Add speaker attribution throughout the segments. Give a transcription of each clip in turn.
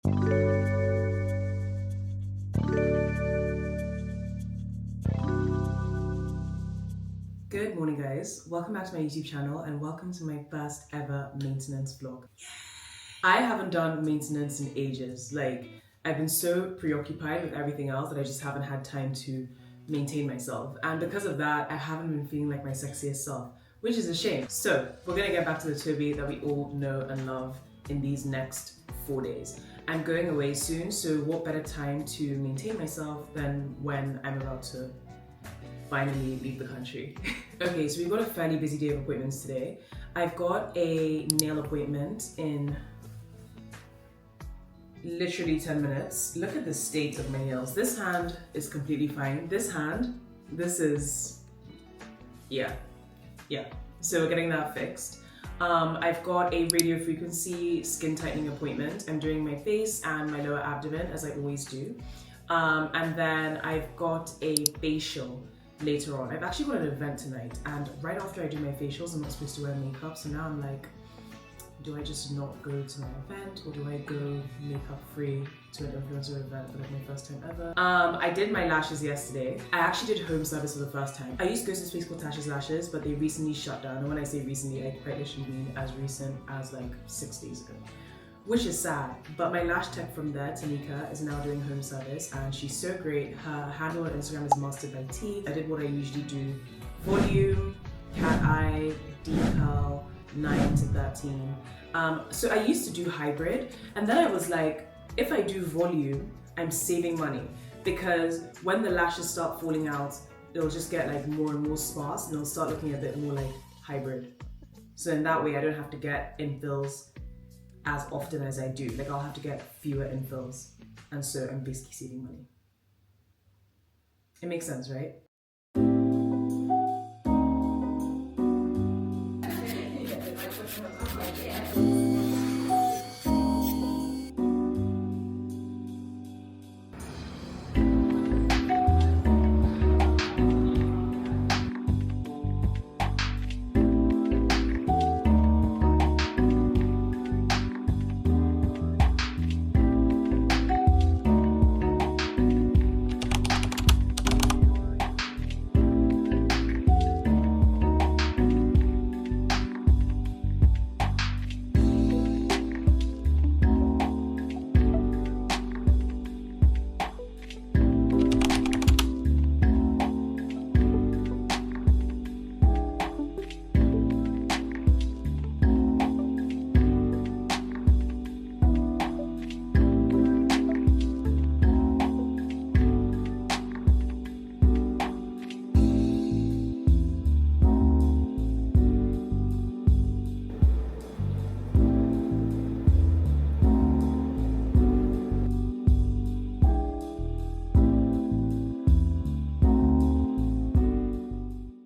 Speaker 1: Good morning guys, welcome back to my YouTube channel and welcome to my first ever maintenance vlog. I haven't done maintenance in ages. Like, I've been so preoccupied with everything else that I just haven't had time to maintain myself, and because of that I haven't been feeling like my sexiest self, which is a shame. So we're gonna get back to the Toby that we all know and love in these next 4 days. I'm going away soon, so what better time to maintain myself than when I'm about to finally leave the country. Okay, so we've got a fairly busy day of appointments today. I've got a nail appointment in literally 10 minutes. Look at the state of my nails. This hand is completely fine. This hand, this is, yeah. So we're getting that fixed. I've got a radio frequency skin tightening appointment. I'm doing my face and my lower abdomen as I always do. And then I've got a facial later on. I've actually got an event tonight, and right after I do my facials I'm not supposed to wear makeup, so now I'm like, do I just not go to my event, or do I go makeup free to an influencer event for like my first time ever? I did my lashes yesterday. I actually did home service for the first time. I used to go to this place called Tasha's Lashes, but they recently shut down, and when I say recently, I quite literally mean as recent as like 6 days ago, which is sad. But my lash tech from there, Tanika, is now doing home service, and she's so great. Her handle on Instagram is mastered by T. I did what I usually do: volume, cat eye, decal, 9 to 13. So I used to do hybrid, and then I was like, if I do volume, I'm saving money, because when the lashes start falling out, it'll just get like more and more sparse, and it'll start looking a bit more like hybrid. So in that way, I don't have to get infills as often as I do. Like, I'll have to get fewer infills, and so I'm basically saving money. It makes sense, right?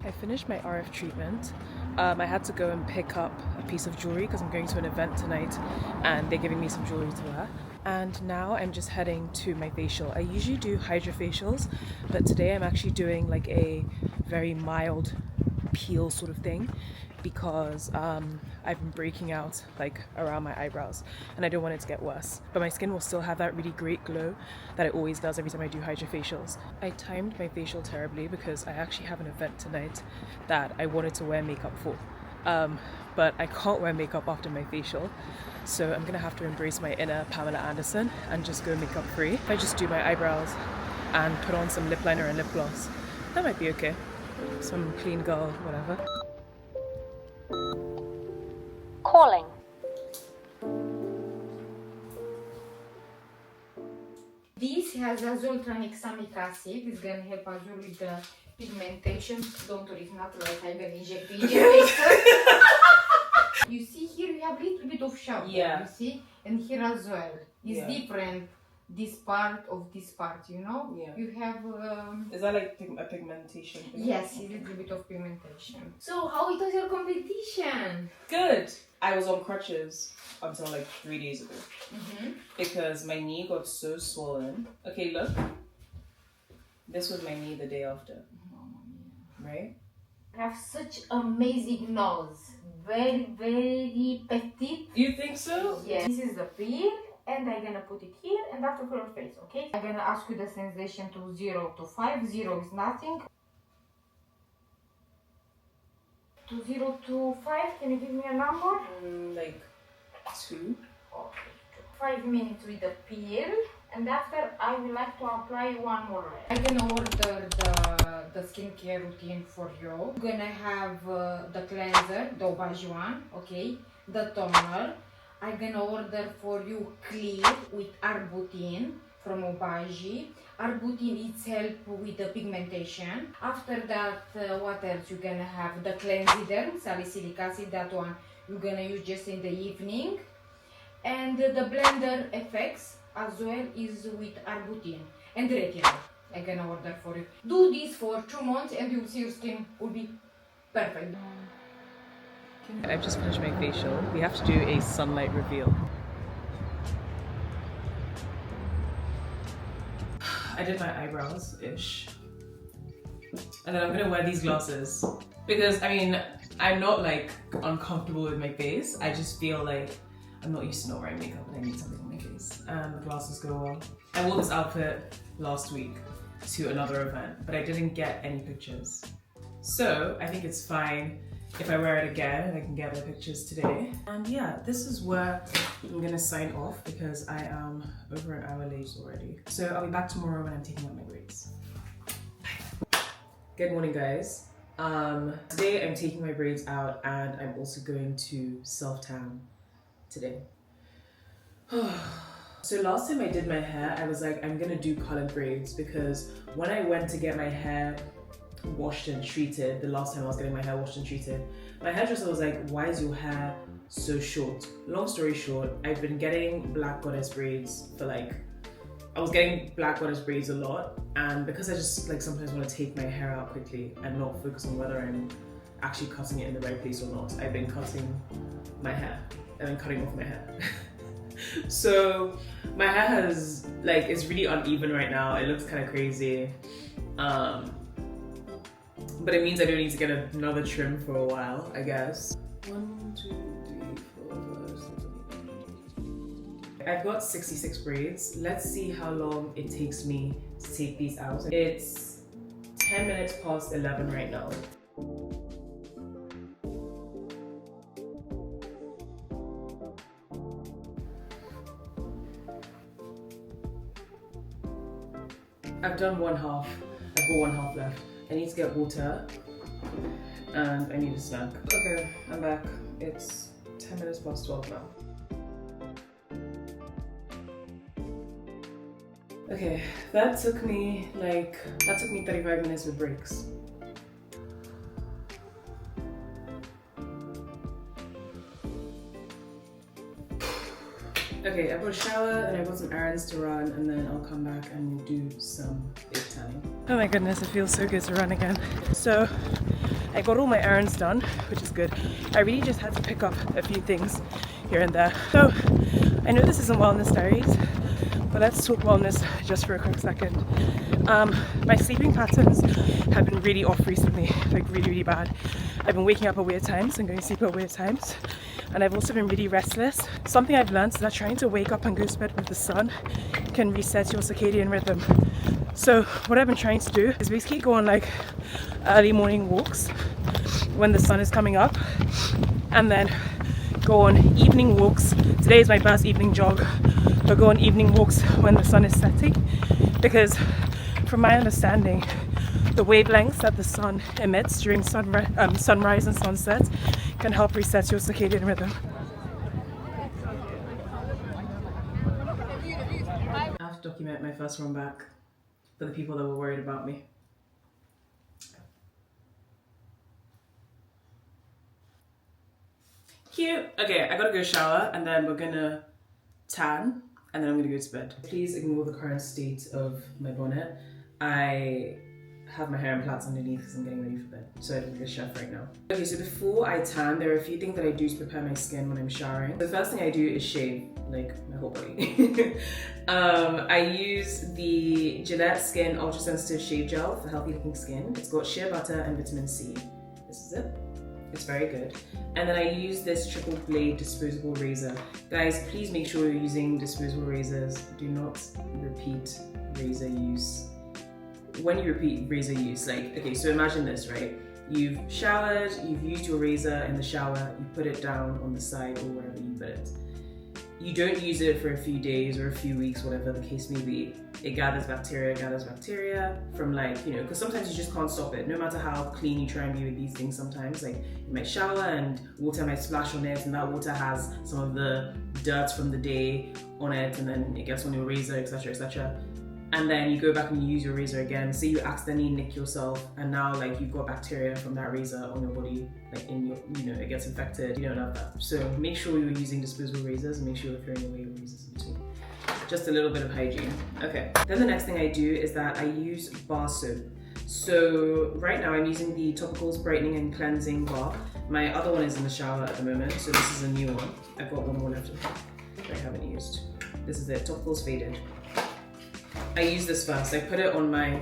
Speaker 1: I finished my RF treatment. I had to go and pick up a piece of jewelry because I'm going to an event tonight and they're giving me some jewelry to wear. And now I'm just heading to my facial. I usually do hydrofacials, but today I'm actually doing like a very mild peel sort of thing, because I've been breaking out like around my eyebrows and I don't want it to get worse, but my skin will still have that really great glow that it always does every time I do hydrofacials. I timed my facial terribly because I actually have an event tonight that I wanted to wear makeup for, but I can't wear makeup after my facial, so I'm gonna have to embrace my inner Pamela Anderson and just go makeup free. If I just do my eyebrows and put on some lip liner and lip gloss, that might be okay. Some clean girl, whatever.
Speaker 2: Calling.
Speaker 3: This has azole-tranexamic acid. It's gonna help Azul with the pigmentation. Don't worry, it's not like I'm gonna inject You see here we have a little bit of shadow.
Speaker 1: Yeah.
Speaker 3: You see, and here as well. It's
Speaker 1: Yeah.
Speaker 3: different. This part of this part, you know.
Speaker 1: Yeah.
Speaker 3: You have.
Speaker 1: Is that like a pigmentation thing?
Speaker 3: Yes, a little bit of pigmentation. So how it was your competition?
Speaker 1: Good. I was on crutches until like 3 days ago because my knee got so swollen. Okay, look. This was my knee the day after. Right?
Speaker 3: You have such amazing nose. Very, very petite.
Speaker 1: You think so?
Speaker 3: Yes. This is the peel, and I'm gonna put it here and after for your face, okay? I'm gonna ask you the sensation to 0 to 5. 0 is nothing. To 0 to 5, can you give me a number?
Speaker 1: Like 2.
Speaker 3: Okay, 5 minutes with the peel, and after I would like to apply one more layer. I'm gonna order the skincare routine for you. I'm gonna have the cleanser, the Obagi one, okay? The toner. I'm gonna order for you clear with arbutin from Obagi. Arbutin is help with the pigmentation. After that, what else? You're gonna have the cleansiderm, salicylic acid. That one you're gonna use just in the evening. And the blender effects as well is with arbutin and retinol. I'm gonna order for you. Do this for 2 months and you'll see your skin will be perfect.
Speaker 1: I've just finished my facial. We have to do a sunlight reveal. I did my eyebrows-ish. And then I'm gonna wear these glasses. Because, I mean, I'm not like uncomfortable with my face. I just feel like I'm not used to not wearing makeup and I need something on my face. And the glasses go well. I wore this outfit last week to another event, but I didn't get any pictures. So I think it's fine if I wear it again and I can get my pictures today. And yeah, this is where I'm gonna sign off because I am over an hour late already. So I'll be back tomorrow when I'm taking out my braids. Good morning, guys. Today I'm taking my braids out and I'm also going to self-tan today. So last time I did my hair, I was like, I'm gonna do colored braids because when I went to get my hair washed and treated, the last time I was getting my hair washed and treated, my hairdresser was like, why is your hair so short? Long story short, I've been getting black goddess braids for like, I was getting black goddess braids a lot, and because I just like sometimes want to take my hair out quickly and not focus on whether I'm actually cutting it in the right place or not, I've been cutting my hair and then cutting off my hair. So my hair has like, it's really uneven right now. It looks kind of crazy. But it means I don't need to get another trim for a while, I guess. 1, 2, 3, 4, 5, 6. I've got 66 braids. Let's see how long it takes me to take these out. It's 10 minutes past 11 right now. I've done one half. I've got one half left. I need to get water and I need a snack. Okay, I'm back. It's 10 minutes past 12 now. Okay, that took me 35 minutes with breaks. Okay, I've got a shower and I've got some errands to run and then I'll come back and we'll do some big tanning. Oh my goodness, it feels so good to run again. So I got all my errands done, which is good. I really just had to pick up a few things here and there. So I know this isn't wellness diaries, but let's talk wellness just for a quick second. My sleeping patterns have been really off recently, like really bad. I've been waking up at weird times and going to sleep at weird times. And I've also been really restless. Something I've learned is that trying to wake up and go to bed with the sun can reset your circadian rhythm. So what I've been trying to do is basically go on like early morning walks when the sun is coming up, and then go on evening walks. Today is my first evening jog, but go on evening walks when the sun is setting, because from my understanding, the wavelengths that the sun emits during sunrise and sunset can help reset your circadian rhythm. I have to document my first run back for the people that were worried about me. Cute. Okay, I gotta go shower and then we're gonna tan and then I'm gonna go to bed. Please ignore the current state of my bonnet. I have my hair in plaits underneath because I'm getting ready for bed. So I look like a chef right now. Okay, so before I tan, there are a few things that I do to prepare my skin when I'm showering. The first thing I do is shave, like my whole body. I use the Gillette Skin Ultra Sensitive Shave Gel for healthy looking skin. It's got shea butter and vitamin C. This is it. It's very good. And then I use this triple blade disposable razor. Guys, please make sure you're using disposable razors. Do not repeat razor use. When you repeat razor use, like, okay, so imagine this, right? You've showered, you've used your razor in the shower, you put it down on the side or wherever you put it. You don't use it for a few days or a few weeks, whatever the case may be. It gathers bacteria from, like, you know, because sometimes you just can't stop it. No matter how clean you try and be with these things, sometimes, like, you might shower and water might splash on it, and that water has some of the dirt from the day on it, and then it gets on your razor, etc., etc. And then you go back and you use your razor again. Say you accidentally nick yourself, and now, like, you've got bacteria from that razor on your body, like in your, you know, it gets infected. You don't have that. So make sure you're using disposable razors, and make sure you're throwing away your razors in between. Just a little bit of hygiene. Okay. Then the next thing I do is that I use bar soap. So right now I'm using the Topicals Brightening and Cleansing Bar. My other one is in the shower at the moment, so this is a new one. I've got one more left that I haven't used. This is it, Topicals Faded. I use this first. I put it on my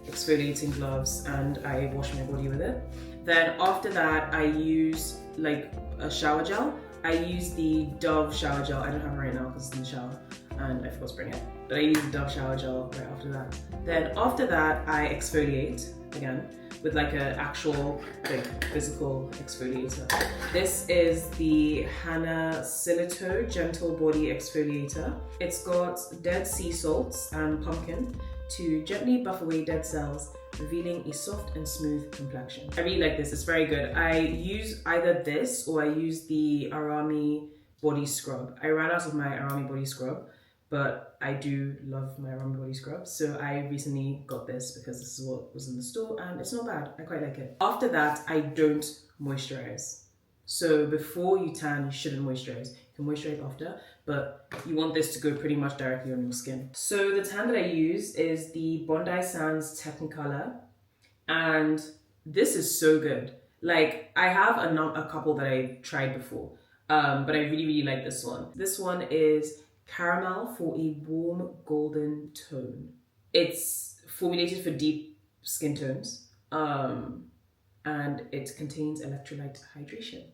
Speaker 1: exfoliating gloves and I wash my body with it. Then after that, I use like a shower gel. I use the Dove shower gel. I don't have it right now because it's in the shower and I forgot to bring it. But I use the Dove shower gel right after that. Then after that, I exfoliate again with like an actual like physical exfoliator. This is the Hana Silito Gentle Body Exfoliator. It's got dead sea salts and pumpkin to gently buff away dead cells, revealing a soft and smooth complexion. I really like this, it's very good. I use either this or I use the Arami body scrub. I ran out of my Arami body scrub, but I do love my Arami body scrub. So I recently got this because this is what was in the store and it's not bad, I quite like it. After that, I don't moisturize. So before you tan, you shouldn't moisturize. You can moisturize after, but you want this to go pretty much directly on your skin. So the tan that I use is the Bondi Sands Technicolor, and this is so good. Like, I have a couple that I tried before, but I really, really like this one. This one is caramel for a warm golden tone. It's formulated for deep skin tones, and it contains electrolyte hydration,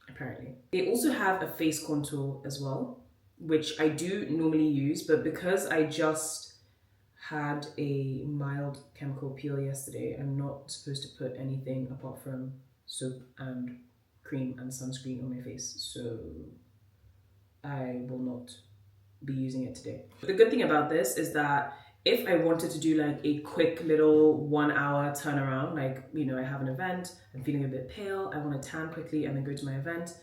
Speaker 1: apparently. They also have a face contour as well, which I do normally use, but because I just had a mild chemical peel yesterday, I'm not supposed to put anything apart from soap and cream and sunscreen on my face, so I will not be using it today. The good thing about this is that if I wanted to do like a quick little 1 hour turnaround, like, you know, I have an event, I'm feeling a bit pale, I want to tan quickly and then go to my event,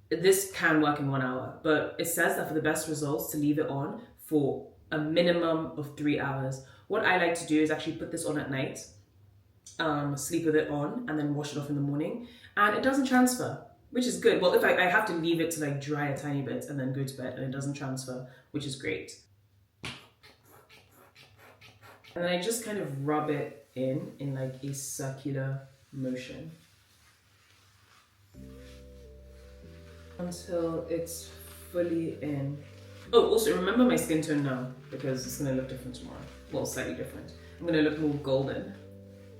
Speaker 1: this can work in 1 hour, but it says that for the best results to leave it on for a minimum of 3 hours. What I like to do is actually put this on at night, sleep with it on, and then wash it off in the morning, and it doesn't transfer, which is good. Well, if I have to leave it to like dry a tiny bit and then go to bed, and it doesn't transfer, which is great. And then I just kind of rub it in like a circular motion until it's fully in. Oh, also remember my skin tone now, because it's gonna look different tomorrow. Well, slightly different. I'm gonna look more golden.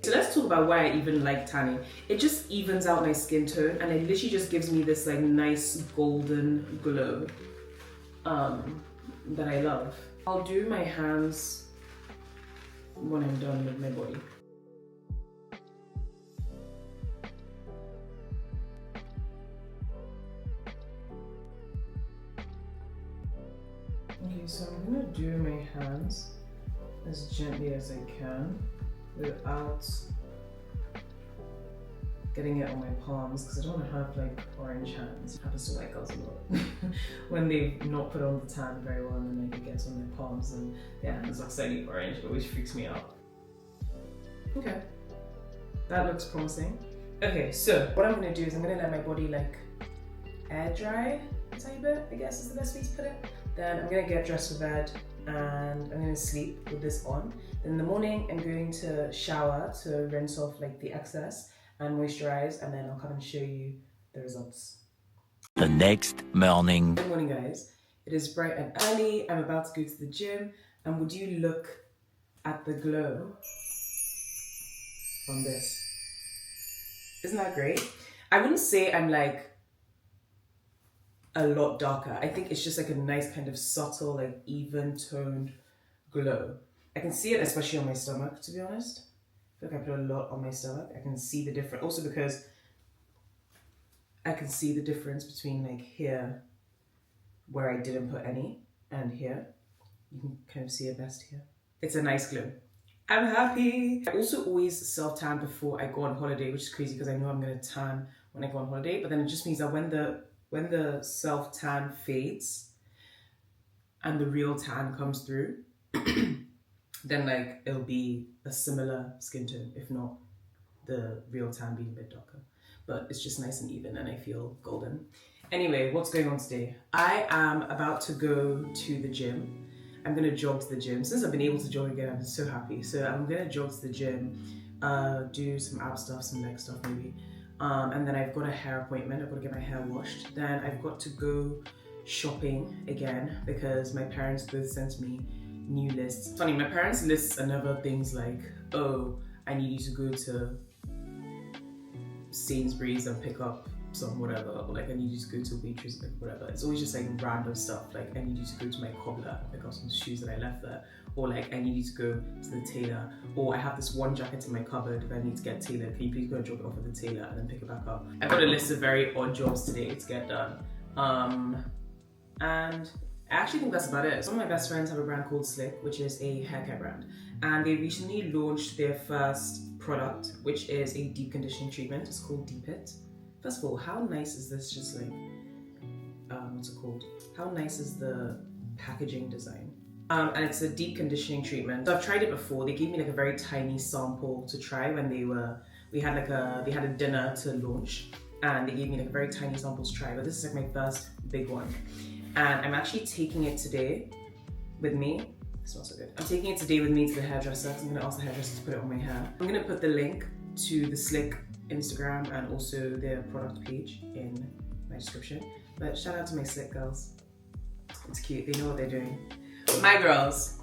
Speaker 1: So let's talk about why I even like tanning. It just evens out my skin tone and it literally just gives me this like nice golden glow that I love. I'll do my hands when I'm done with my body. Okay, so I'm gonna do my hands as gently as I can without getting it on my palms, because I don't want to have like orange hands. It happens to white girls a lot. When they've not put on the tan very well and then like it gets on their palms and their hands are slightly orange, it always freaks me out. Okay, that looks promising. Okay, so what I'm gonna do is I'm gonna let my body like air dry a tiny bit, I guess is the best way to put it. Then I'm gonna get dressed for bed and I'm gonna sleep with this on. Then in the morning, I'm going to shower to rinse off like the excess and moisturize, and then I'll come and show you the results.
Speaker 4: The next morning.
Speaker 1: Good morning, guys. It is bright and early. I'm about to go to the gym, and would you look at the glow from this? Isn't that great? I wouldn't say I'm like a lot darker. I think it's just like a nice kind of subtle, like even toned glow. I can see it especially on my stomach, to be honest. I feel like I put a lot on my stomach. I can see the difference. Also because I can see the difference between like here, where I didn't put any, and here. You can kind of see it best here. It's a nice glow. I'm happy. I also always self-tan before I go on holiday, which is crazy because I know I'm gonna tan when I go on holiday, but then it just means that when the self-tan fades and the real tan comes through, then like it'll be a similar skin tone, if not the real tan being a bit darker. But it's just nice and even and I feel golden. Anyway, what's going on today? I am about to go to the gym. I'm gonna jog to the gym. Since I've been able to jog again, I'm so happy. So I'm gonna jog to the gym, do some ab stuff, some leg stuff maybe. And then I've got a hair appointment. I've got to get my hair washed. Then I've got to go shopping again because my parents both sent me new lists. It's funny, my parents' lists are never things like, oh, I need you to go to Sainsbury's and pick up some whatever, or like I need you to go to Waitrose, like whatever. It's always just like random stuff, like I need you to go to my cobbler and pick up some shoes that I left there, or like I need you to go to the tailor, or I have this one jacket in my cupboard that I need to get tailored, can you please go and drop it off at the tailor and then pick it back up. I've got a list of very odd jobs today to get done, and I actually think that's about it. Some of my best friends have a brand called Slick, which is a hair care brand, and they recently launched their first product, which is a deep conditioning treatment. It's called Deep It. First of all, how nice is this? Just like, what's it called? How nice is the packaging design? And it's a deep conditioning treatment. So I've tried it before. They gave me like a very tiny sample to try when they had a dinner to launch, and they gave me like a very tiny sample to try. But this is like my first big one, and I'm actually taking it today with me. It smells so good. I'm taking it today with me to the hairdresser because I'm gonna ask the hairdresser to put it on my hair. I'm gonna put the link to the Slick Instagram and also their product page in my description. But shout out to my Slick girls. It's cute, they know what they're doing. My girls.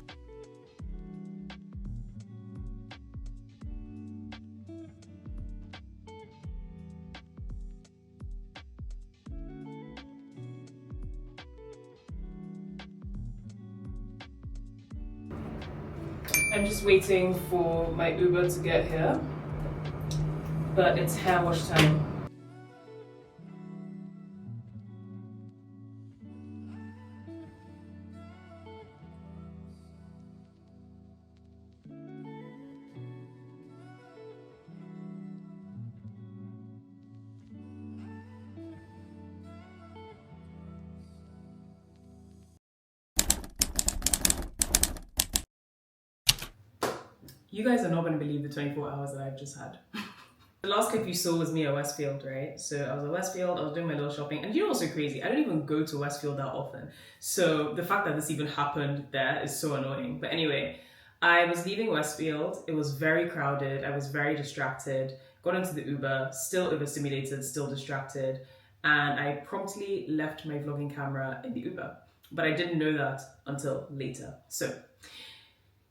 Speaker 1: I'm just waiting for my Uber to get here, but it's hair wash time. You guys are not going to believe the 24 hours that I've just had. The last clip you saw was me at Westfield, right? So I was at Westfield, I was doing my little shopping, and you know what's so crazy? I don't even go to Westfield that often. So the fact that this even happened there is so annoying. But anyway, I was leaving Westfield. It was very crowded. I was very distracted. Got into the Uber, still overstimulated, still distracted. And I promptly left my vlogging camera in the Uber. But I didn't know that until later. So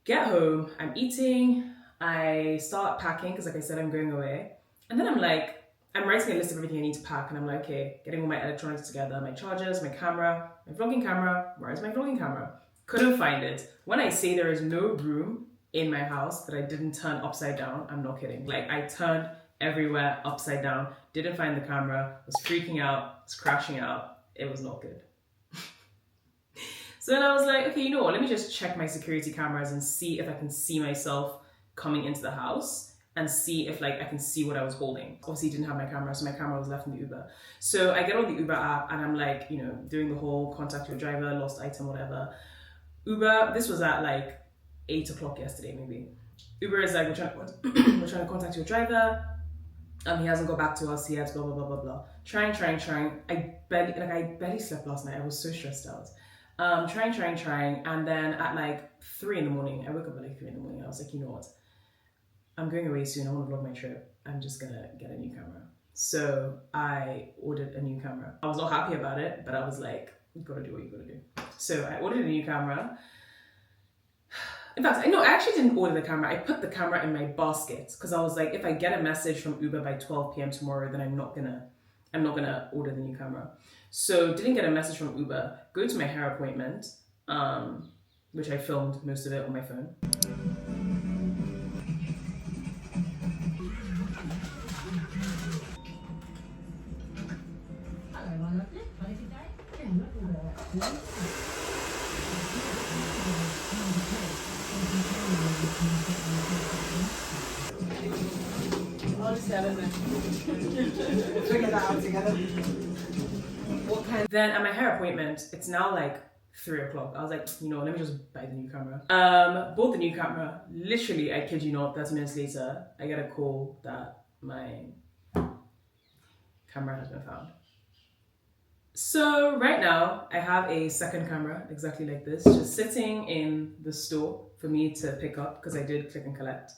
Speaker 1: get home, I'm eating, I start packing because like I said, I'm going away. And then I'm writing a list of everything I need to pack, and I'm like, okay, getting all my electronics together, my chargers, my camera, my vlogging camera. Where is my vlogging camera? Couldn't find it. When I say there is no room in my house that I didn't turn upside down, I'm not kidding. Like I turned everywhere upside down, didn't find the camera, was freaking out, was crashing out. It was not good. So then I was like, okay, you know what? Let me just check my security cameras and see if I can see myself coming into the house and see if like I can see what I was holding. Obviously didn't have my camera, so my camera was left in the Uber. So I get on the Uber app and I'm like, you know, doing the whole contact your driver, lost item, whatever. Uber, this was at like 8 o'clock yesterday maybe. Uber is like, we're trying to contact your driver. He hasn't got back to us yet, blah, blah, blah, blah, blah. Trying. I barely slept last night. I was so stressed out. Trying. And then at like 3 in the morning, I woke up at like 3 in the morning. I was like, you know what? I'm going away soon. I want to vlog my trip. I'm just gonna get a new camera. So I ordered a new camera. I was not happy about it, but I was like, you gotta do what you gotta do. So I ordered a new camera. In fact, I actually didn't order the camera. I put the camera in my basket because I was like, if I get a message from Uber by 12 p.m. tomorrow, then I'm not gonna order the new camera. So didn't get a message from Uber. Go to my hair appointment, which I filmed most of it on my phone.
Speaker 5: Figure that out together.
Speaker 1: Then at my hair appointment, it's now like 3 o'clock. I was like, let me just buy the new camera. Bought the new camera. Literally, I kid you not, 30 minutes later, I get a call that my camera has been found. So right now, I have a second camera exactly like this, just sitting in the store for me to pick up because I did click and collect.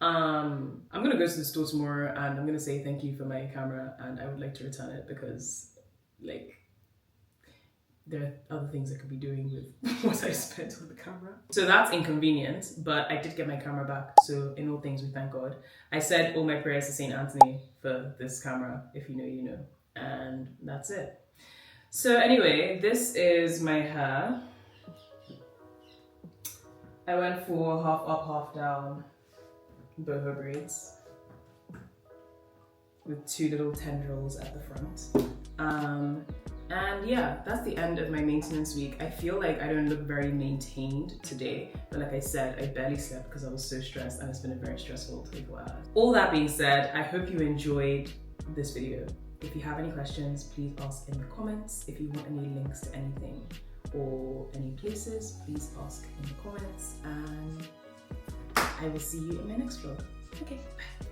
Speaker 1: I'm gonna go to the store tomorrow and I'm gonna say thank you for my camera and I would like to return it because like there are other things I could be doing with what I spent on the camera. So that's inconvenient, but I did get my camera back. So in all things we thank God. I said all my prayers to Saint Anthony for this camera. If you know, you know. And that's it. So anyway, this is my hair. I went for half up, half down boho braids with 2 little tendrils at the front. And yeah, that's the end of my maintenance week. I feel like I don't look very maintained today, but like I said, I barely slept because I was so stressed and it's been a very stressful 24 hours. All that being said, I hope you enjoyed this video. If you have any questions, please ask in the comments. If you want any links to anything or any places, please ask in the comments and I will see you in my next vlog. Okay, bye.